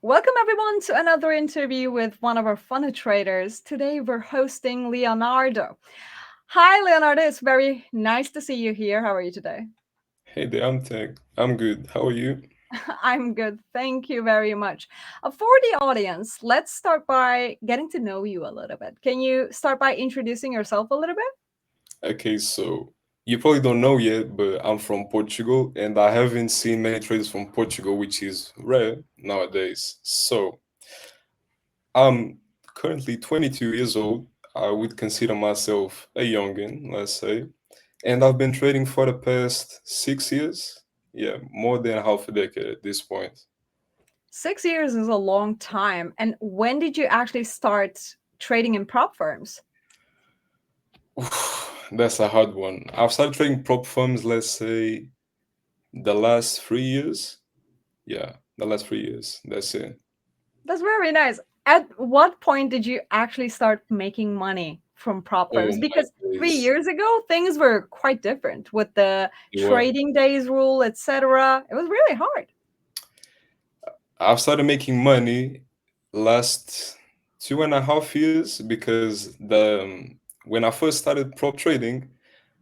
Welcome everyone to another interview with one of our funny traders. Today we're hosting Leonardo. Hi Leonardo, it's very nice to see you here. How are you today? Hey there, I'm good. How are you? I'm good. Thank you very much. For the audience, let's start by getting to know you a little bit. Can you start by introducing yourself a little bit? Okay, so you probably don't know yet, but I'm from Portugal and I haven't seen many traders from Portugal, which is rare nowadays. So I'm currently 22 years old. I would consider myself a youngin, let's say. And I've been trading for the past 6 years. Yeah, more than half a decade at this point. 6 years is a long time. And when did you actually start trading in prop firms? That's a hard one. I've started trading prop firms, let's say, the last 3 years. Yeah, the last 3 years. That's it. That's very nice. At what point did you actually start making money from prop Oh firms? my Because three days. years ago, things were quite different with the You were. trading days rule, etc. It was really hard. I've started making money last 2.5 years because when I first started prop trading,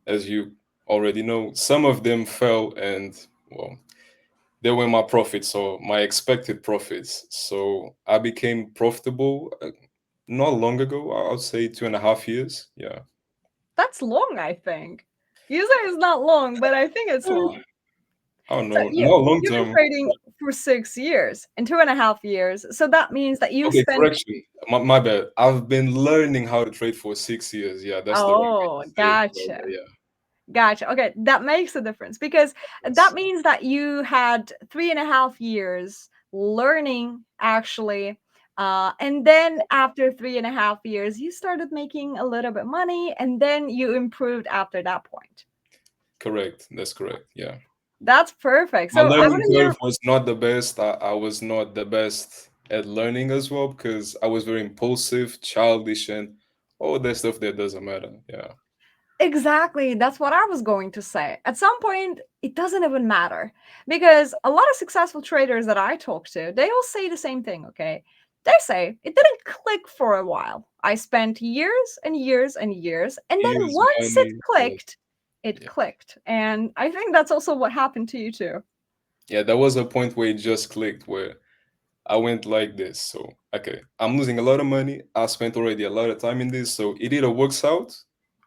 as you already know, some of them fell and well, they were my profits or my expected profits. So I became profitable not long ago. I'll say 2.5 years. Yeah. That's long, I think. Usually it's not long, but I think it's long. I don't So know. Not long you've been term. trading for 6 years and 2.5 years. So that means that you Okay, spent. correction. My bad. I've been learning how to trade for 6 years. Yeah, that's the wrong way Oh, to say it. gotcha. Yeah. Gotcha. Okay, that makes a difference because that Yes. means that you had 3.5 years learning actually. And then after 3.5 years, you started making a little bit money and then you improved after that point. Correct. That's correct. Yeah. That's perfect. My So I want learning to hear. curve was not the best. I was not the best at learning as well because I was very impulsive, childish, and all that stuff that doesn't matter. Yeah. Exactly. That's what I was going to say. At some point, it doesn't even matter because a lot of successful traders that I talk to, they all say the same thing, okay? They say it didn't click for a while. I spent years and years and years, and then Years, once it money. Yeah. clicked, it Yeah. clicked. And I think that's also what happened to you too. Yeah. There was a point where it just clicked where I went like this. So, okay, I'm losing a lot of money. I spent already a lot of time in this. So, it either works out,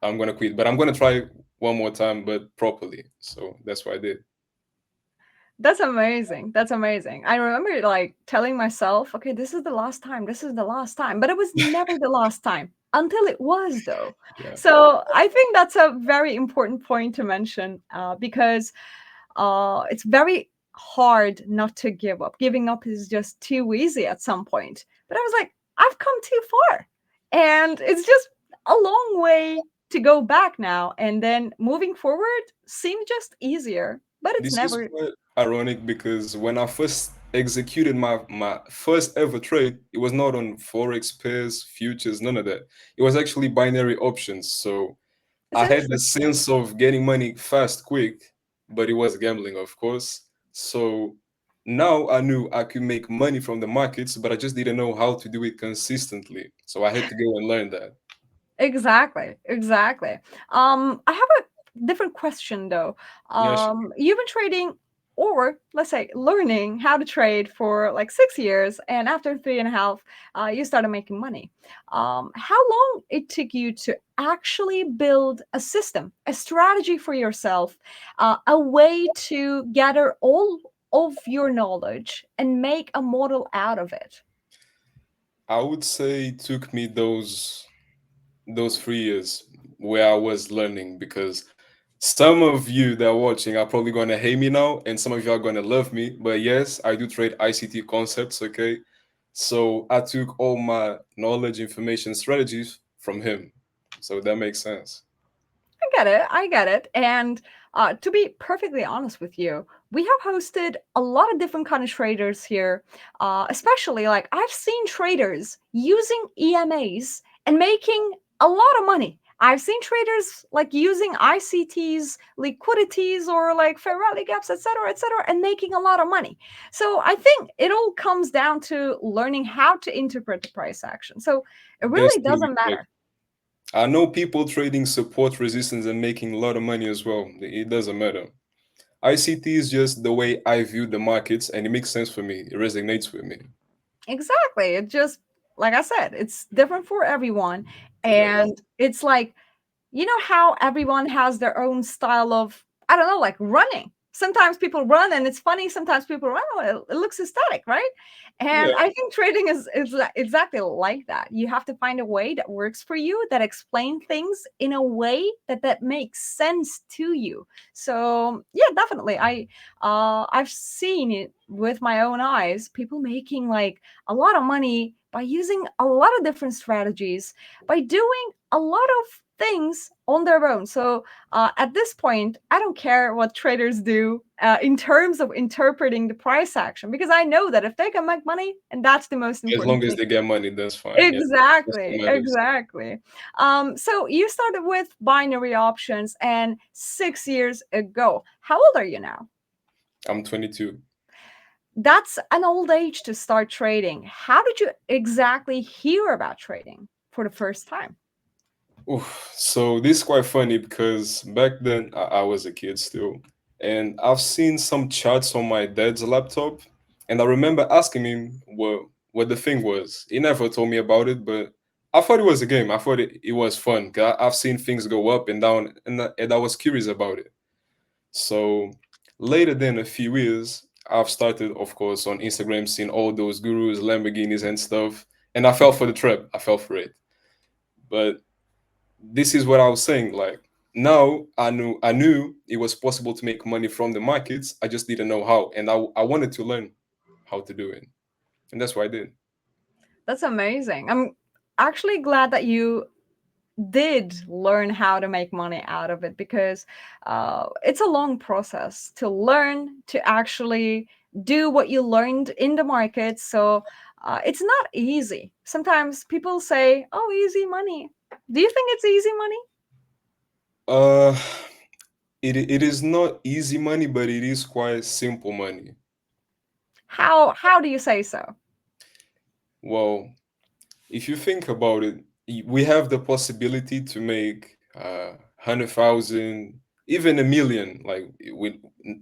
I'm going to quit. But I'm going to try one more time, but properly. So, that's what I did. That's amazing. That's amazing. I remember like telling myself, okay, this is the last time. This is the last time. But it was never the last time until it was, though. Yeah. So I think that's a very important point to mention because it's very hard not to give up. Giving up is just too easy at some point. But I was like, I've come too far. And it's just a long way to go back now. And then moving forward seemed just easier, but it's This is never. quite ironic because when I first executed my first ever trade, it was not on Forex pairs, futures, none of that. It was actually binary options. So, It's I had the interesting. sense of getting money fast, quick, but it was gambling, of course. So now I knew I could make money from the markets, but I just didn't know how to do it consistently. So I had to go and learn that. Exactly, exactly. I have a different question though. Yeah, sure. You've been trading, or let's say learning how to trade for like 6 years, and after 3.5, you started making money. How long it took you to actually build a system, a strategy for yourself, a way to gather all of your knowledge and make a model out of it? I would say it took me those 3 years where I was learning because some of you that are watching are probably gonna hate me now, and some of you are gonna love me. But yes, I do trade ICT concepts, okay? So I took all my knowledge, information, strategies from him. So that makes sense. I get it. I get it. And to be perfectly honest with you, we have hosted a lot of different kind of traders here. Especially like I've seen traders using EMAs and making a lot of money. I've seen traders like using ICTs, liquidities, or like fair value gaps, etc., and making a lot of money. So I think it all comes down to learning how to interpret the price action. So it That's really totally doesn't correct. matter. I know people trading support resistance and making a lot of money as well. It doesn't matter. ICT is just the way I view the markets, and it makes sense for me. It resonates with me. Exactly. It just, like I said, it's different for everyone. Exactly. And it's like, you know how everyone has their own style of, I don't know, like running. Sometimes people run and it's funny. Sometimes people run, oh, it looks aesthetic, right? And Yeah, I think trading is exactly like that. You have to find a way that works for you, that explain things in a way that makes sense to you. So yeah, definitely. I've seen it with my own eyes. People making like a lot of money by using a lot of different strategies, by doing a lot of things on their own. So at this point, I don't care what traders do in terms of interpreting the price action, because I know that if they can make money, and that's the most as important long as thing. they get money, that's fine. Yeah, that's Exactly, what matters. exactly. So you started with binary options, and 6 years ago. How old are you now? I'm 22. That's an old age to start trading. How did you exactly hear about trading for the first time? Oof. So this is quite funny because back then I was a kid still, and I've seen some charts on my dad's laptop, and I remember asking him what the thing was. He never told me about it, but I thought it was a game. I thought it was fun. 'Cause I've seen things go up and down, and I was curious about it. So later than a few years, I've started, of course, on Instagram, seeing all those gurus, Lamborghinis, and stuff, and I fell for the trap. I fell for it, but this is what I was saying. Like now, I knew it was possible to make money from the markets. I just didn't know how, and I wanted to learn how to do it, and that's what I did. That's amazing. I'm actually glad that you did learn how to make money out of it, because it's a long process to learn to actually do what you learned in the market. So it's not easy. Sometimes people say, oh, easy money. Do you think it's easy money? Uh, it is not easy money, but it is quite simple money. How do you say so? Well, if you think about it, we have the possibility to make 100,000, even a million. Like with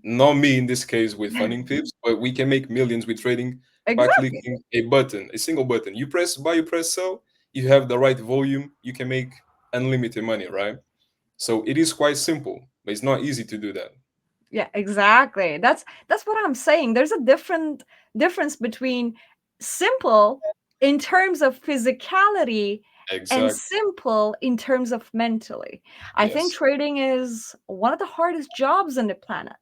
not me in this case with funding pips, but we can make millions with trading by Exactly. clicking a button, a single button. You press buy, you press sell. You have the right volume. You can make unlimited money, right? So it is quite simple, but it's not easy to do that. Yeah, exactly. That's what I'm saying. There's a difference between simple in terms of physicality and Exactly. simple in terms of mentally. I think Yes. trading is one of the hardest jobs on the planet.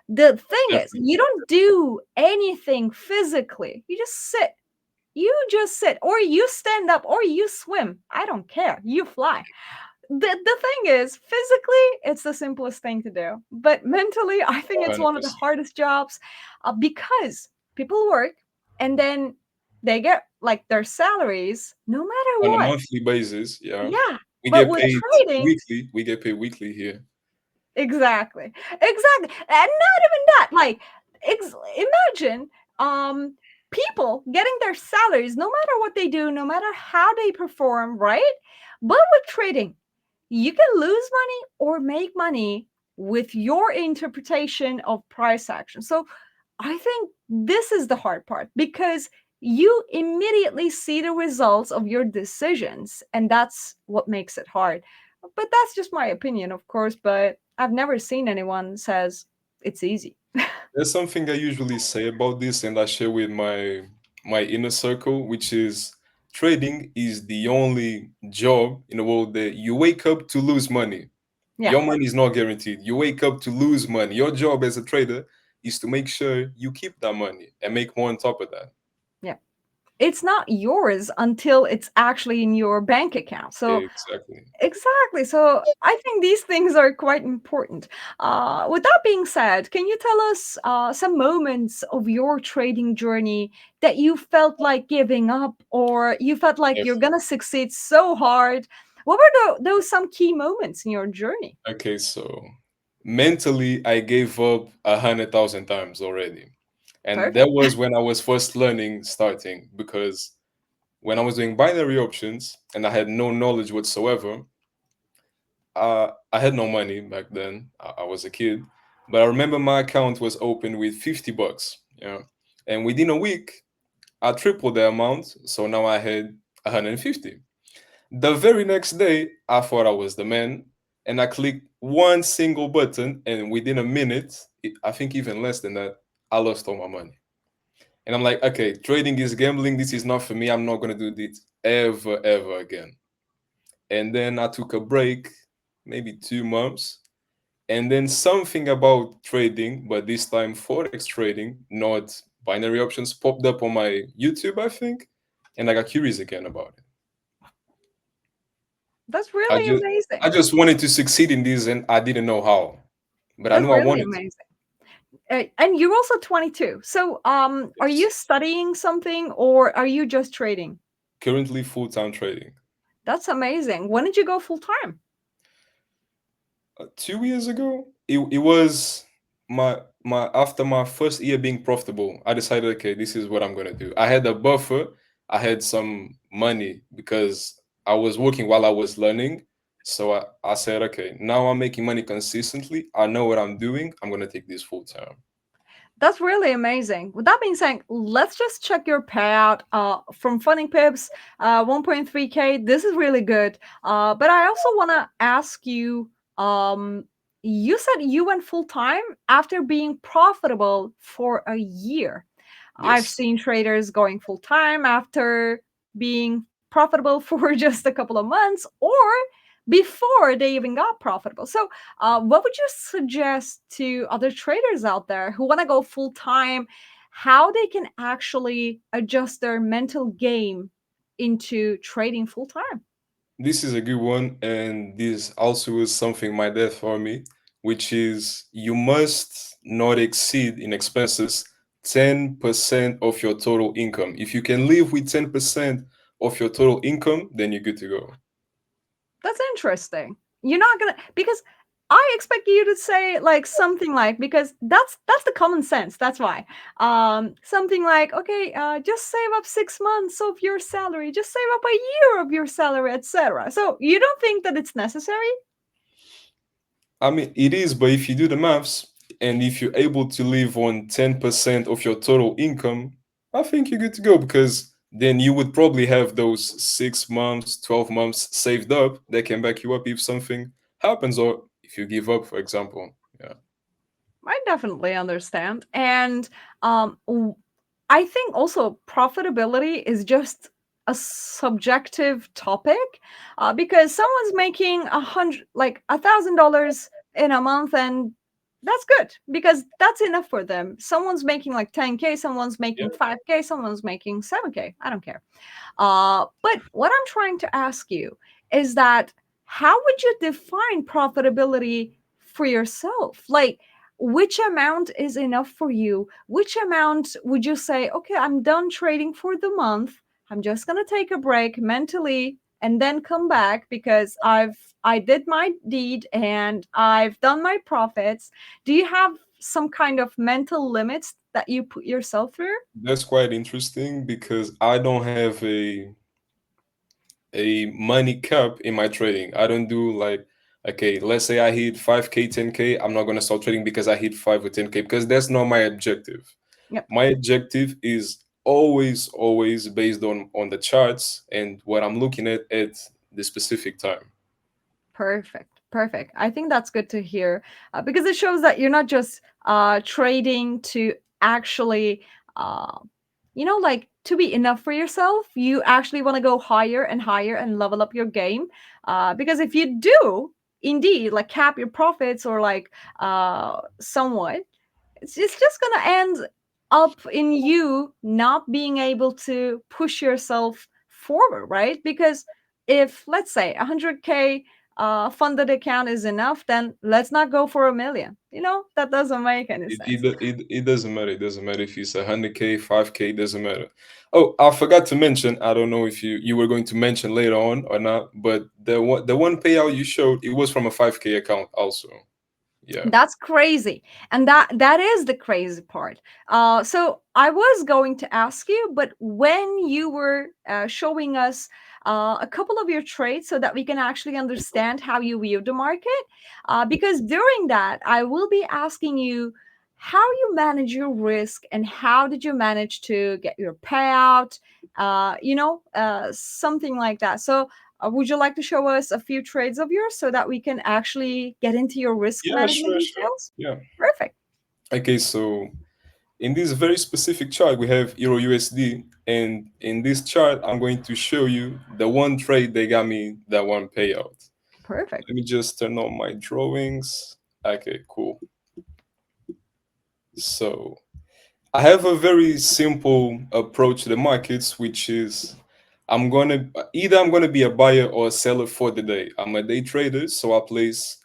The thing is, Definitely. you don't do anything physically. You just sit. You just sit, or you stand up, or you swim. I don't care. You fly. The thing is, physically it's the simplest thing to do, but mentally I think it's one of the 100%. hardest jobs, because people work and then they get like their salaries no matter On a what. monthly basis, yeah. Yeah, We but get with paid trading, weekly. We get paid weekly here. exactly, exactly, and not even that, like, imagine people getting their salaries no matter what they do, no matter how they perform, right? But with trading, you can lose money or make money with your interpretation of price action. So I think this is the hard part, because you immediately see the results of your decisions, and that's what makes it hard. But that's just my opinion, of course, but I've never seen anyone says it's easy. There's something I usually say about this, and I share with my inner circle, which is trading is the only job in the world that you wake up to lose money. Yeah, Your money is not guaranteed. You wake up to lose money. Your job as a trader is to make sure you keep that money and make more on top of that. yeah. It's not yours until it's actually in your bank account. So Exactly. exactly. So I think these things are quite important. With that being said, can you tell us some moments of your trading journey that you felt like giving up, or you felt like you're Definitely. gonna succeed so hard? What were those some key moments in your journey? Okay, so mentally, I gave up 100,000 times already. And that Perfect. was when I was first learning starting, because when I was doing binary options and I had no knowledge whatsoever, I had no money back then. I was a kid, but I remember my account was open with 50 bucks. Yeah. And within a week, I tripled the amount. So now I had 150. The very next day, I thought I was the man, and I clicked one single button, and within a minute, I think even less than that, I lost all my money. And I'm like, okay, trading is gambling. This is not for me. I'm not gonna do this ever, ever again. And then I took a break, maybe 2 months, and then something about trading, but this time forex trading, not binary options, popped up on my YouTube, I think, and I got curious again about it. That's I really just I amazing. just wanted to succeed in this, and I didn't know how, but I That's knew I really wanted to. amazing. And you're also 22. So, are Yes. you studying something or are you just trading? Currently full time trading. That's amazing. When did you go full time? 2 years ago, it was my after my first year being profitable. I decided, okay, this is what I'm gonna do. I had a buffer. I had some money because I was working while I was learning. So I said, okay, now I'm making money consistently. I know what I'm doing. I'm gonna take this full time. That's really amazing. With that being said, let's just check your payout from Funding Pips, 1.3K. This is really good. But I also want to ask you, um, you said you went full time after being profitable for a year. I've Yes. seen traders going full time after being profitable for just a couple of months or before they even got profitable. So, what would you suggest to other traders out there who want to go full time? How they can actually adjust their mental game into trading full time? This is a good one, and this also is something my dad taught me, which is you must not exceed in expenses 10% of your total income. If you can live with 10% of your total income, then you're good to go. That's interesting. You're not gonna because I expect you to say like something like because that's the common sense. That's why. Something like, okay, just save up 6 months of your salary, just save up a year of your salary, etc. So you don't think that it's necessary? I mean, it is, but if you do the maths and if you're able to live on 10% of your total income, I think you're good to go because then you would probably have those 6 months, 12 months saved up that can back you up if something happens or if you give up, for example. Yeah. I definitely understand. And I think also profitability is just a subjective topic because someone's making $1,000 in a month and that's good because that's enough for them. Someone's making like 10K, someone's Yeah. making 5K, someone's making 7K. I don't care. But what I'm trying to ask you is that how would you define profitability for yourself? Like, which amount is enough for you? Which amount would you say, okay, I'm done trading for the month. I'm just going to take a break mentally and then come back because I did my deed and I've done my profits. Do you have some kind of mental limits that you put yourself through? That's quite interesting because I don't have a money cap in my trading. I don't do like, okay, let's say I hit 5K, 10K. I'm not going to start trading because I hit 5 or 10K because that's not my objective. Yep. My objective is always based on the charts and what I'm looking at the specific time. Perfect. Perfect. I think that's good to hear because it shows that you're not just trading to actually, uh, like to be enough for yourself. You actually want to go higher and higher and level up your game. Because if you do indeed like cap your profits or like somewhat, it's just going to end up in you not being able to push yourself forward, right? Because if let's say 100K funded account is enough, then let's not go for a million. That doesn't make any sense. It doesn't matter. It doesn't matter if it's 100K, 5K, doesn't matter. Oh, I forgot to mention. I don't know if you were going to mention later on or not, but the one payout you showed, it was from a 5K account also. Yeah. That's crazy. And that is the crazy part. So I was going to ask you, but when you were showing us a couple of your trades so that we can actually understand how you view the market, because during that, I will be asking you how you manage your risk and how did you manage to get your payout, something like that. So would you like to show us a few trades of yours so that we can actually get into your risk Yeah, management sure, sure. details? Yeah. Perfect. Okay, so in this very specific chart, we have Euro USD, and in this chart, I'm going to show you the one trade they got me that one payout. Perfect. Let me just turn on my drawings. Okay, cool. So I have a very simple approach to the markets, which is I'm gonna be a buyer or a seller for the day. I'm a day trader, so I place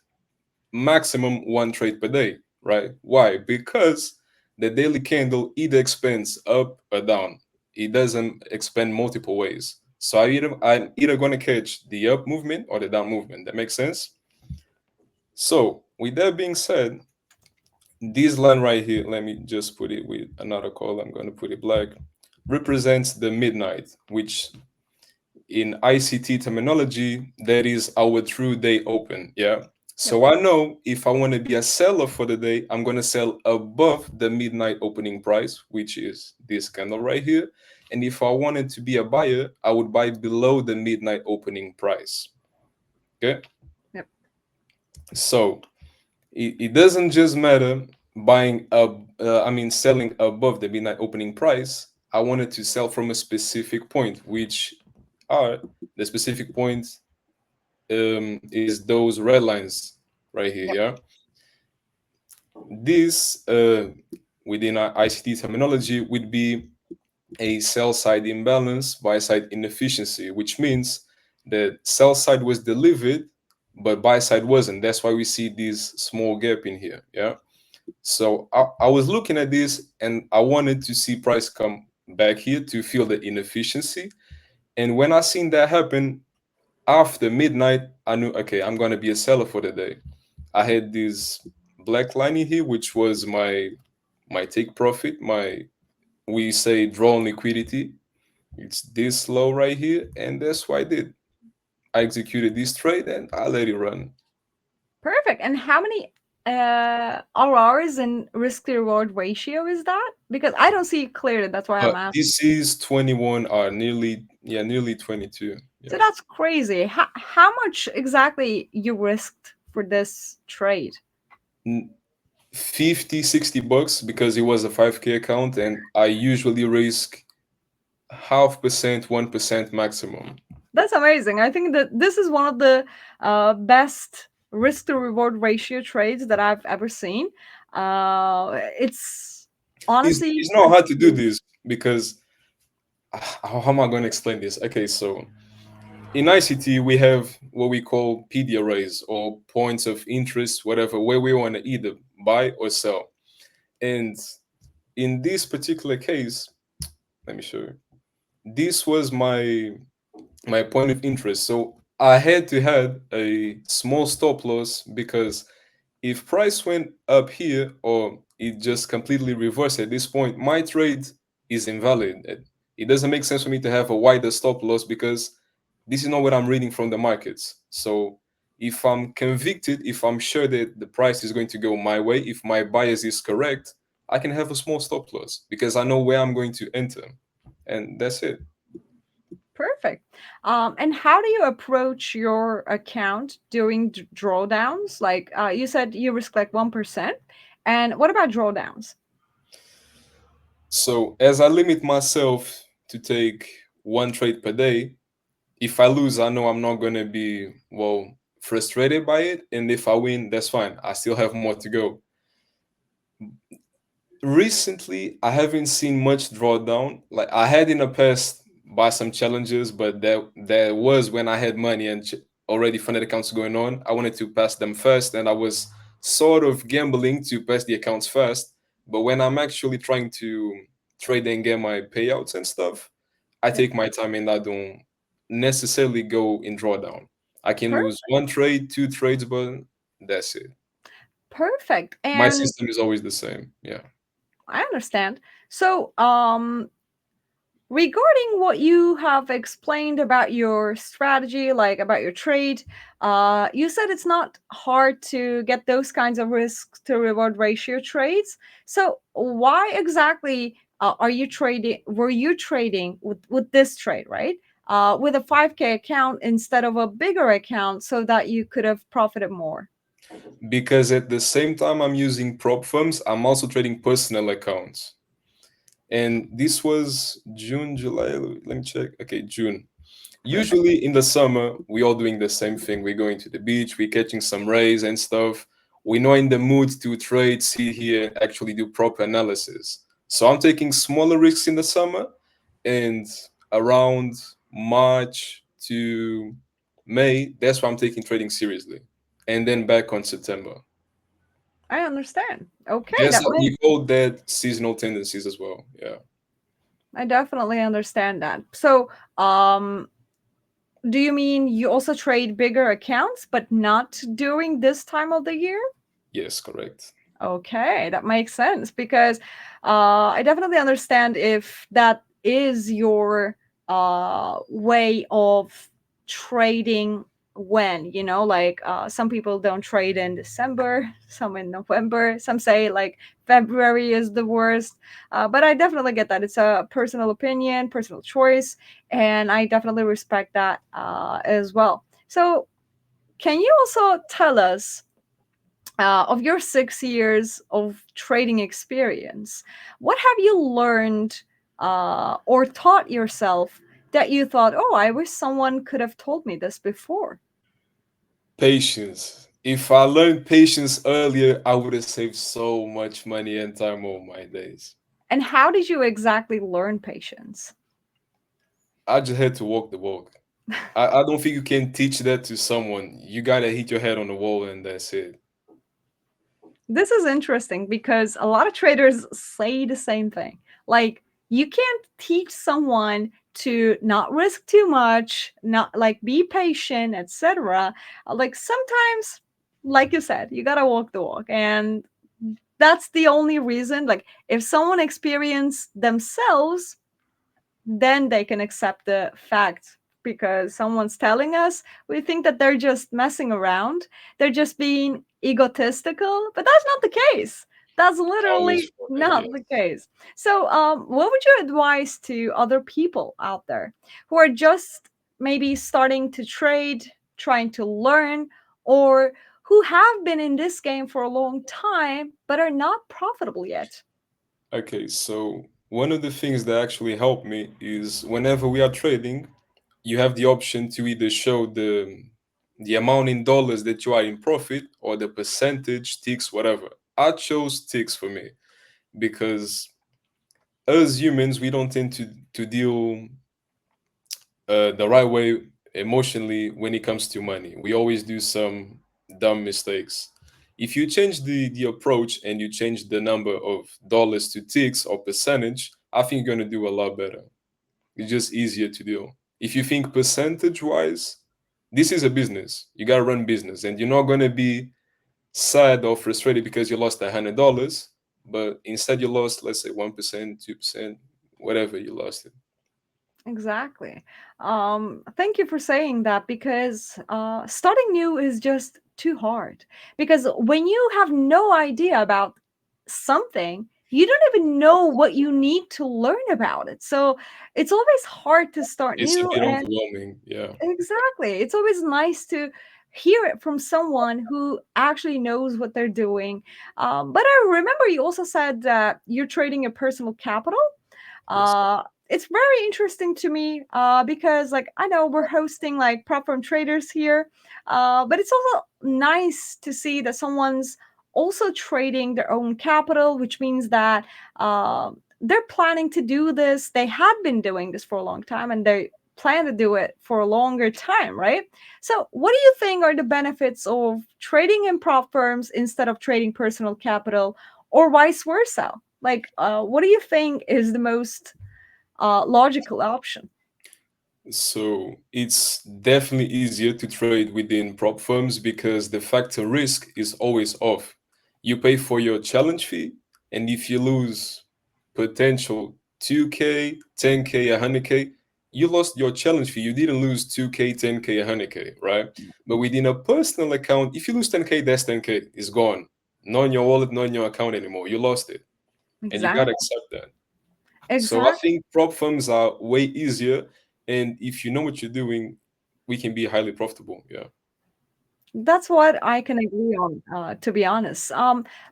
maximum one trade per day, right? Why? Because the daily candle either expands up or down. It doesn't expand multiple ways. So I'm either gonna catch the up movement or the down movement. That makes sense. So with that being said, this line right here, let me just put it with another color. I'm gonna put it black. Represents the midnight, which in ICT terminology, that is our true day open. Yeah. Yep. So I know if I want to be a seller for the day, I'm going to sell above the midnight opening price, which is this candle right here. And if I wanted to be a buyer, I would buy below the midnight opening price. Okay. Yep. So it doesn't just matter selling above the midnight opening price. I wanted to sell from a specific point, which are the specific point is those red lines right here. Yep. Yeah, this within our ICT terminology would be a sell side imbalance, buy side inefficiency, which means that sell side was delivered, but buy side wasn't. That's why we see this small gap in here. Yeah. So I was looking at this and I wanted to see price come back here to feel the inefficiency. And when I seen that happen, after midnight, I knew, okay, I'm gonna be a seller for the day. I had this black line in here, which was my take profit, my we say draw on liquidity. It's this low right here, and that's what I did. I executed this trade and I let it run. Perfect. And how many RRs in risk to reward ratio is that? Because I don't see it clearly. That's why I'm asking. This is 21 or nearly 22. So Yeah. that's crazy. How much exactly you risked for this trade? 50, $60 because it was a 5K account and I usually risk half percent, 1% maximum. That's amazing. I think that this is one of the best risk to reward ratio trades that I've ever seen. It's honestly It's not hard to do huge. this because how am I going to explain this? Okay, so in ICT, we have what we call PD arrays or points of interest, whatever, where we want to either buy or sell. And in this particular case, let me show you. This was my point of interest. So I had to have a small stop loss because if price went up here or it just completely reversed at this point, my trade is invalid. It doesn't make sense for me to have a wider stop loss because this is not what I'm reading from the markets. So if I'm convicted, if I'm sure that the price is going to go my way, if my bias is correct, I can have a small stop loss because I know where I'm going to enter. And that's it. Perfect. And how do you approach your account during drawdowns? Like you said, you risk like 1%. And what about drawdowns? So as I limit myself to take one trade per day, if I lose, I know I'm not gonna be frustrated by it. And if I win, that's fine. I still have more to go. Recently, I haven't seen much drawdown. Like I had in the past by some challenges, but that was when I had money and already funded accounts going on. I wanted to pass them first, and I was sort of gambling to pass the accounts first. But when I'm actually trying to trade and get my payouts and stuff, I Yeah. take my time and I don't necessarily go in drawdown. I can lose Per- one trade, two trades, but that's it. Perfect. My And system is always the same. Yeah. I understand. So, regarding what you have explained about your strategy, like about your trade, you said it's not hard to get those kinds of risk to reward ratio trades. So why exactly are you trading? Were you trading with this trade, right? With a 5K account instead of a bigger account so that you could have profited more. Because at the same time I'm using prop firms, I'm also trading personal accounts. And this was June, July. Let me check. Okay, June. Perfect. Usually in the summer, we all doing the same thing. We're going to the beach, we're catching some rays and stuff. We're not in the mood to trade, sit here, actually do proper analysis. So I'm taking smaller risks in the summer, and around March to May, that's why I'm taking trading seriously. And then back on September. I understand. Okay, Just that like makes. you call that seasonal tendencies as well. Yeah. I definitely understand that. So, do you mean you also trade bigger accounts, but not during this time of the year? Yes, correct. Okay, that makes sense because I definitely understand if that is your way of trading when, like some people don't trade in December, some in November, some say like February is the worst. But I definitely get that. It's a personal opinion, personal choice, and I definitely respect that as well. So, can you also tell us? Of your 6 years of trading experience, what have you learned or taught yourself that you thought, oh, I wish someone could have told me this before? Patience. If I learned patience earlier, I would have saved so much money and time all my days. And how did you exactly learn patience? I just had to walk the walk. I don't think you can teach that to someone. You gotta hit your head on the wall and that's it. This is interesting because a lot of traders say the same thing. Like, you can't teach someone to not risk too much, not like be patient, etc. Like, sometimes, like you said, you gotta walk the walk. And that's the only reason. Like, if someone experienced themselves, then they can accept the fact because someone's telling us, we think that they're just messing around, they're just being egotistical, but that's not the case. That's Always literally for that, not the yes. case. So what would you advise to other people out there who are just maybe starting to trade, trying to learn, or who have been in this game for a long time but are not profitable yet? Okay, so one of the things that actually helped me is whenever we are trading, you have the option to either show the amount in dollars that you are in profit or the percentage, ticks, whatever. I chose ticks for me because as humans, we don't tend to deal the right way emotionally when it comes to money. We always do some dumb mistakes. If you change the approach and you change the number of dollars to ticks or percentage, I think you're gonna do a lot better. It's just easier to do. If you think percentage wise, this is a business. You gotta run business, and you're not gonna be sad or frustrated because you lost $100, but instead you lost, let's say, 1%, 2%, whatever you lost it. Exactly. Thank you for saying that because starting new is just too hard. Because when you have no idea about something, you don't even know what you need to learn about it. So it's always hard to start It's a new. bit And overwhelming. Yeah. exactly, it's always nice to hear it from someone who actually knows what they're doing. But I remember you also said that you're trading your personal capital. Yes. It's very interesting to me because like I know we're hosting like platform traders here, but it's also nice to see that someone's also trading their own capital, which means that they're planning to do this. They had been doing this for a long time, and they plan to do it for a longer time, right? So, what do you think are the benefits of trading in prop firms instead of trading personal capital, or vice versa? Like, what do you think is the most logical option? So it's definitely easier to trade within prop firms because the factor risk is always off. You pay for your challenge fee, and if you lose potential 2K, 10K, 100K, you lost your challenge fee. You didn't lose 2K, 10K, 100K, right? But within a personal account, if you lose 10K, that's 10K. It's gone. Not in your wallet, not in your account anymore. You lost it. And you got to Exactly. accept that. So I Exactly. think prop firms are way easier, and if you know what you're doing, we can be highly profitable. Yeah, That's what I can agree on, to be honest.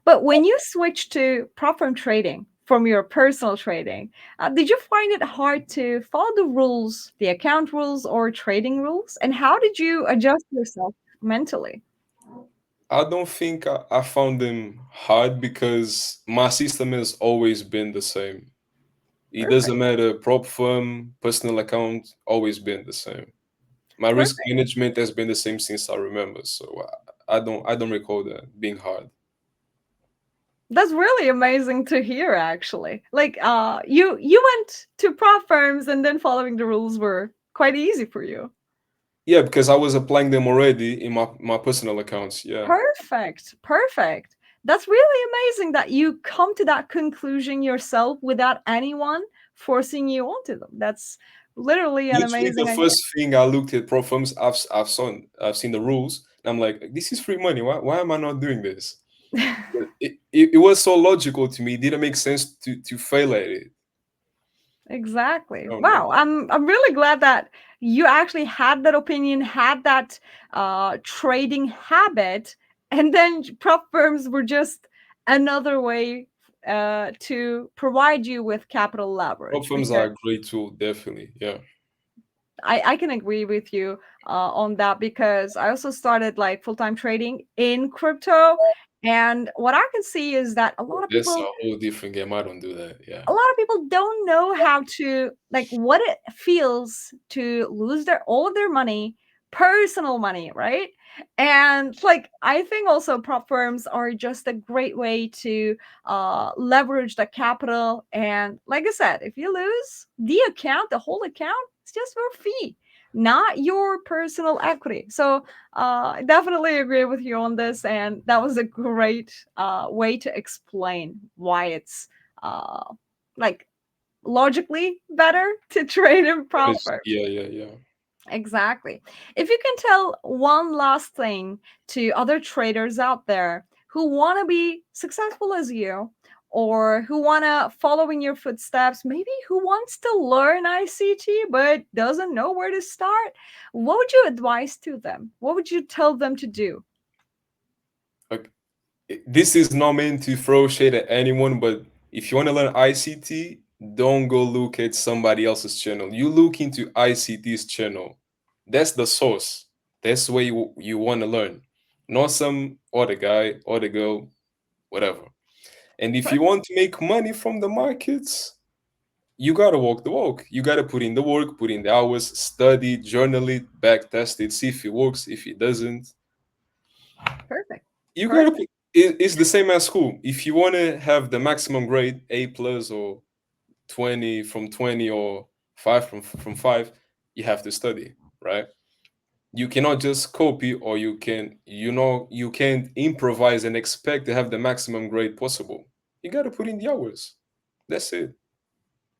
But when you switch to prop firm trading from your personal trading, did you find it hard to follow the rules, the account rules or trading rules? And how did you adjust yourself mentally? I don't think I found them hard because my system has always been the same. It Perfect. doesn't matter prop firm, personal account, always been the same. My risk Perfect. management has been the same since I remember, so I don't recall that being hard. That's really amazing to hear, actually. Like, you went to prop firms and then following the rules were quite easy for you. Yeah, because I was applying them already in my personal accounts. Yeah. Perfect. Perfect. That's really amazing that you come to that conclusion yourself without anyone forcing you onto them. That's literally an Literally, the amazing idea. first thing I looked at pro firms, I've seen the rules, and I'm like, this is free money. Why am I not doing this? But it was so logical to me. It didn't make sense to fail at it. Exactly. I don't know. Wow. I'm really glad that you actually had that opinion, had that trading habit, and then prop firms were just another way to provide you with capital Pro leverage. firms Because are a great tool, definitely. Yeah. I can agree with you on that, because I also started like full time trading in crypto. And what I can see is that That's a whole different game. I don't do that. Yeah. a lot of people don't know how to, like, what it feels to lose their all of their money, personal money, right? And like, I think also prop firms are just a great way to leverage the capital. And like I said, if you lose the account, the whole account, it's just your fee, not your personal equity. So I definitely agree with you on this, and that was a great way to explain why it's uh, like logically better to trade in proper. Yeah, yeah, yeah. Exactly. If you can tell one last thing to other traders out there who want to be successful as you, or who want to follow in your footsteps, maybe who wants to learn ICT but doesn't know where to start, what would you advise to them? What would you tell them to do? Okay. This is not meant to throw shade at anyone, but if you want to learn ICT, don't go look at somebody else's channel. You look into ICT's channel. That's the source. That's where you want to learn, not some other guy, other girl, whatever. And if you Perfect. want to make money from the markets, you gotta walk the walk. You gotta put in the work, put in the hours, study, journal it, back test it, see if it works. If it doesn't, Perfect. you gotta Perfect. put. It's the same as school. If you want to have the maximum grade, A plus or 20 or 5 from 5, you have to study, right? You cannot just copy, or you can't improvise and expect to have the maximum grade possible. You got to put in the hours. That's it.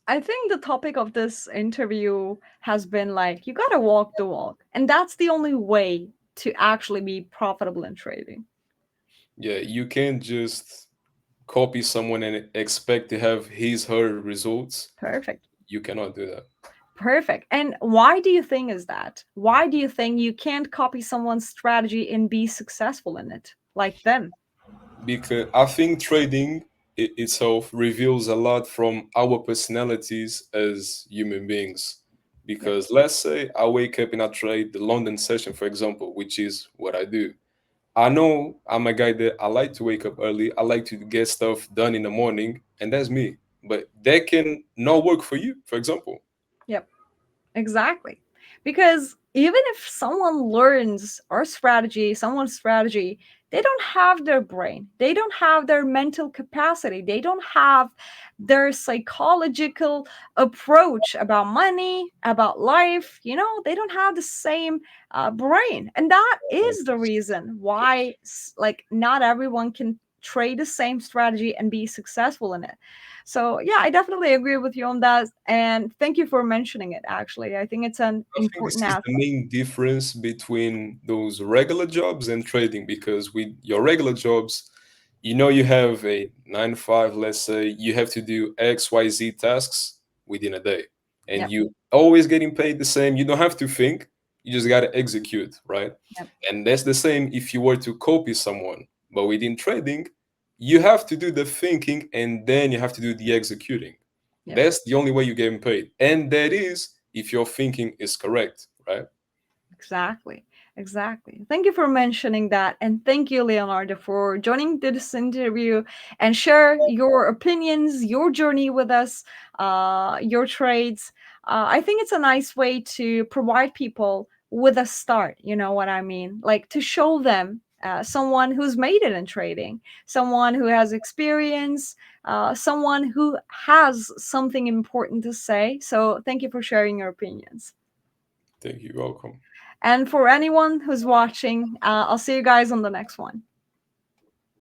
I think the topic of this interview has been like, you gotta walk the walk. And that's the only way to actually be profitable in trading. Yeah, you can't just copy someone and expect to have his her results. Perfect. You cannot do that. Perfect. And why do you think is that? Why do you think you can't copy someone's strategy and be successful in it like them? Because I think trading itself reveals a lot from our personalities as human beings. Yep. Because let's say I wake up and I trade the London session, for example, which is what I do. I know I'm a guy that I like to wake up early. I like to get stuff done in the morning, and that's me. But that can not work for you, for example. Yep. Exactly. Because even if someone learns our strategy, someone's strategy, they don't have their brain. They don't have their mental capacity. They don't have their psychological approach about money, about life. They don't have the same brain. And that is the reason why, like, not everyone can trade the same strategy and be successful in it. So yeah, I definitely agree with you on that, and thank you for mentioning it. Actually, I think it's an I think this important is the aspect. main difference between those regular jobs and trading, because with your regular jobs, you have a 9 to 5, let's say you have to do XYZ tasks within a day, and Yep, you always getting paid the same. You don't have to think, you just got to execute, right? yep, And that's the same if you were to copy someone. But within trading, you have to do the thinking and then you have to do the executing. yep. That's the only way you're getting paid. And that is if your thinking is correct, right? Exactly. Exactly. Thank you for mentioning that. And thank you, Leonardo, for joining this interview and share your opinions, your journey with us, your trades. I think it's a nice way to provide people with a start. You know what I mean? Like to show them someone who's made it in trading, someone who has experience, someone who has something important to say. So thank you for sharing your opinions. Thank you. Welcome. And for anyone who's watching, I'll see you guys on the next one.